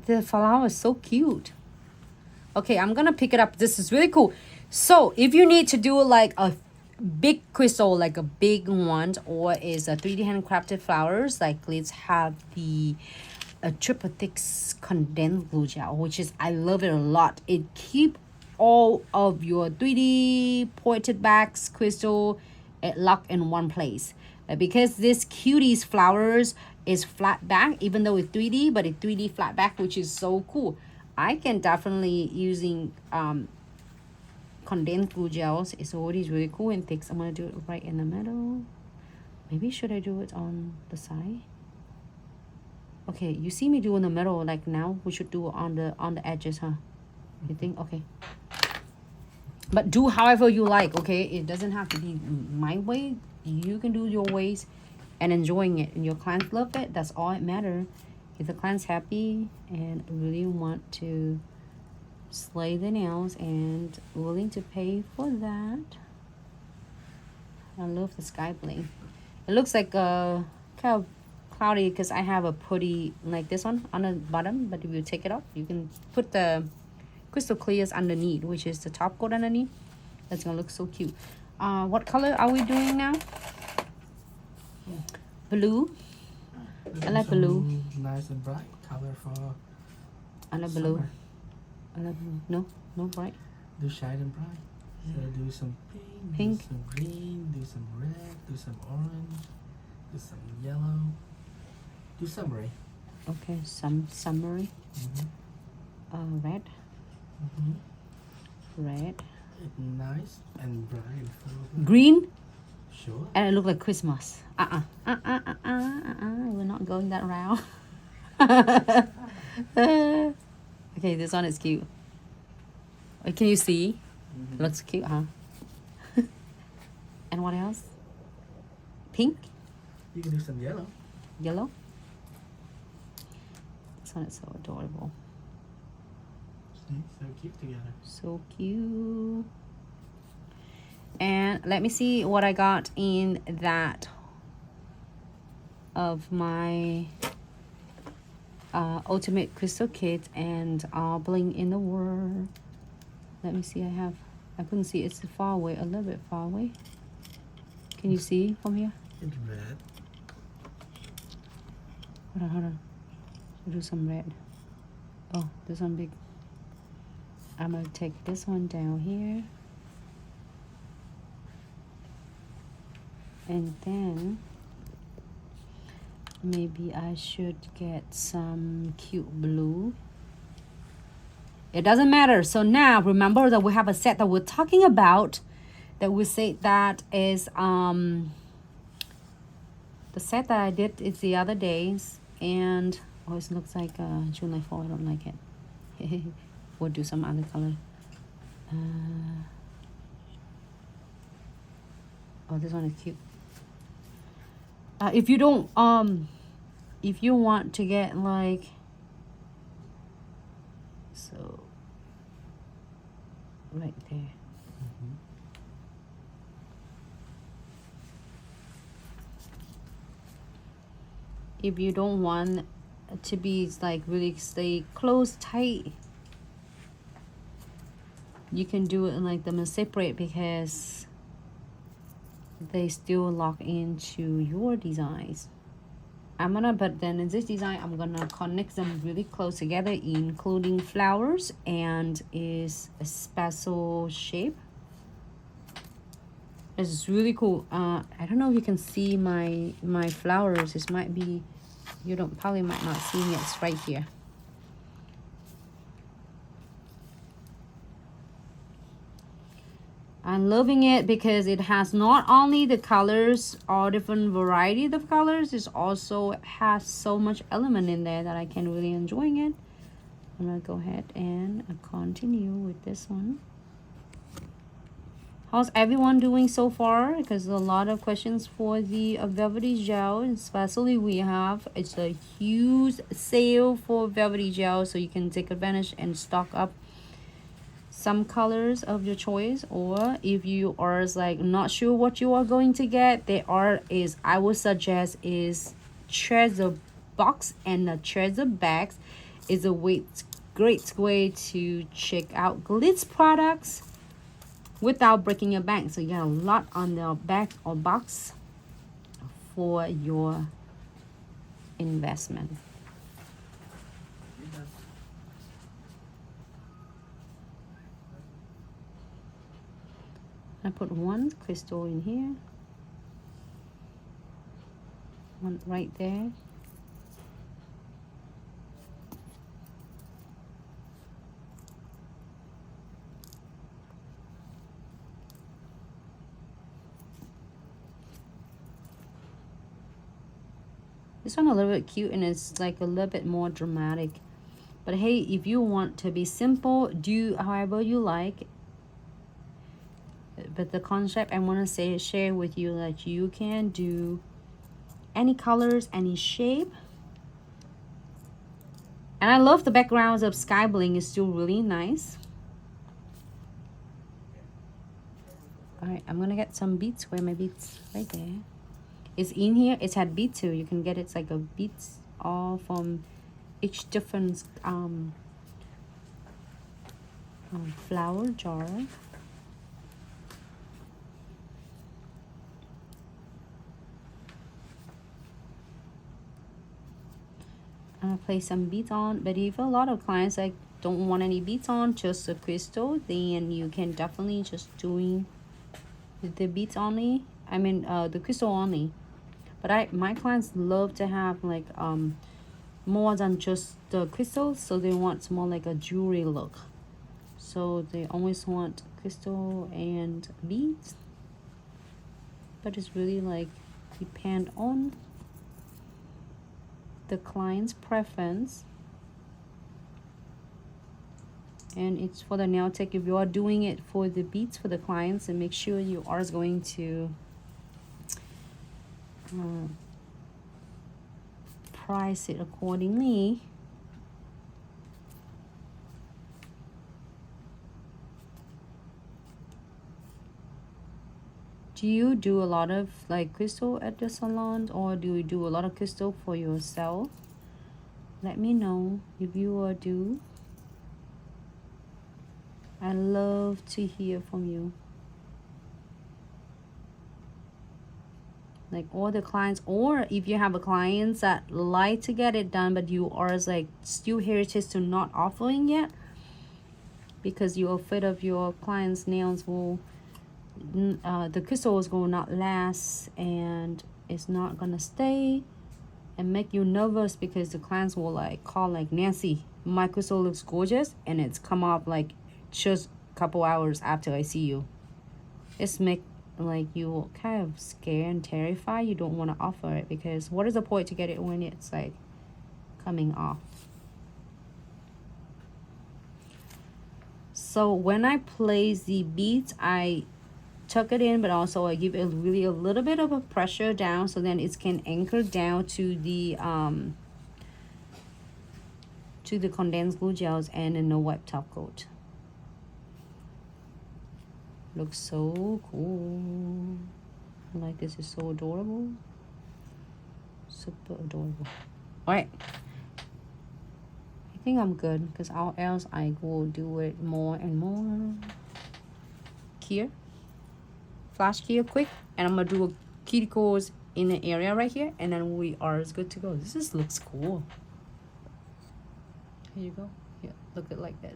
the flower is so cute. Okay, I'm gonna pick it up. This is really cool. So if you need to do like a big crystal, like a big one, or is a 3D handcrafted flowers, like let's have the triple thick condensed glue gel, which is, I love it a lot. It keep all of your 3D pointed backs crystal locked in one place. Because this cuties flowers is flat back, even though it's 3D, but it's 3D flat back, which is so cool. I can definitely using condensed glue gels. It's already really cool and thick. So I'm gonna do it right in the middle. Maybe should I do it on the side? Okay, you see me do in the middle. Like now, we should do it on the edges, huh? You think? Okay. But do however you like. Okay, it doesn't have to be my way. You can do your ways, and enjoying it. And your clients love it. That's all it matters. If the client's happy and really want to slay the nails and willing to pay for that. I love the sky bling. It looks like kind of cloudy because I have a putty like this one on the bottom, but if you take it off, you can put the crystal clears underneath, which is the top coat underneath. That's gonna look so cute. What color are we doing now? Blue. I like blue. Nice and bright color for I like blue. I like blue. No, no bright. Do shine and bright. So do some Pink. do some green, do some red, do some orange, do some yellow, do some red. Okay, some summary. Red. Red. Nice and bright. Green. Sure. And it look like Christmas. We're not going that route. Okay, this one is cute. Can you see? Looks cute, huh? And what else? Pink? You can do some yellow. Yellow? This one is so adorable. See, so cute together. So cute. And let me see what I got in that of my ultimate crystal kit and bling in the world. Let me see. I couldn't see. It's far away, a little bit far away. Can you see from here? It's red. Hold on. We'll do some red. Oh, this one big. I'm gonna take this one down here. And then maybe I should get some cute blue. It doesn't matter. So now remember that we have a set that we're talking about, that we say that is the set that I did is the other days, and oh, it looks like July 4. I don't like it. We'll do some other color. Oh, this one is cute. If you don't if you want to get like, so right there. If you don't want to be like really stay close tight, you can do it in like them separate, because they still lock into your designs. But then in this design, I'm gonna connect them really close together, including flowers, and is a special shape. It's really cool. I don't know if you can see my flowers. This might be, you probably might not see it. It's right here. I'm loving it because it has not only the colors, all different variety of colors, it also has so much element in there that I can really enjoy it. I'm gonna go ahead and continue with this one. How's everyone doing so far? Because a lot of questions for the Velvetty Gel, especially it's a huge sale for Velvetty Gel, so you can take advantage and stock up some colors of your choice. Or if you are like not sure what you are going to get, I would suggest is treasure box and the treasure bags. is a great way to check out Glitz products without breaking your bank. So you got a lot on the back or box for your investment. I put one crystal in here, one right there. This one a little bit cute, and it's like a little bit more dramatic. But hey, if you want to be simple, do however you like. But the concept I want to share with you that you can do any colors, any shape. And I love the backgrounds of sky bling, is still really nice. All right, I'm gonna get some beads. Where are my beads? Right there. It's in here. It's had beads too. You can get it's like a beads all from each different flower jar. I'm gonna place some beads on, but if a lot of clients like don't want any beads on, just a crystal, then you can definitely just doing the beads only. I mean the crystal only. But my clients love to have like more than just the crystals, so they want more like a jewelry look. So they always want crystal and beads. But it's really like depend on the client's preference. And it's for the nail tech. If you are doing it for the beads for the clients, and make sure you are going to price it accordingly. Do you do a lot of like crystal at the salon, or do you do a lot of crystal for yourself? Let me know if you do. I love to hear from you. Like all the clients, or if you have a clients that like to get it done, but you are like still hesitant to not offering yet because you're afraid of your clients' nails will the crystals will not last, and it's not gonna stay, and make you nervous because the clients will like call like, Nancy, my crystal looks gorgeous and it's come off like just a couple hours after I see you. It's make like you kind of scared and terrified. You don't want to offer it, because what is the point to get it when it's like coming off? So when I place the beads, I tuck it in, but also I give it really a little bit of a pressure down, so then it can anchor down to the condensed glue gels and in the wet top coat. Looks so cool. Like, this is so adorable. Super adorable. All right, I think I'm good, because all else I will do it more and more. Here, flash here quick, and I'm gonna do a cuticles in the area right here, and then we are good to go. This just looks cool. Here you go. Yeah, look at like that.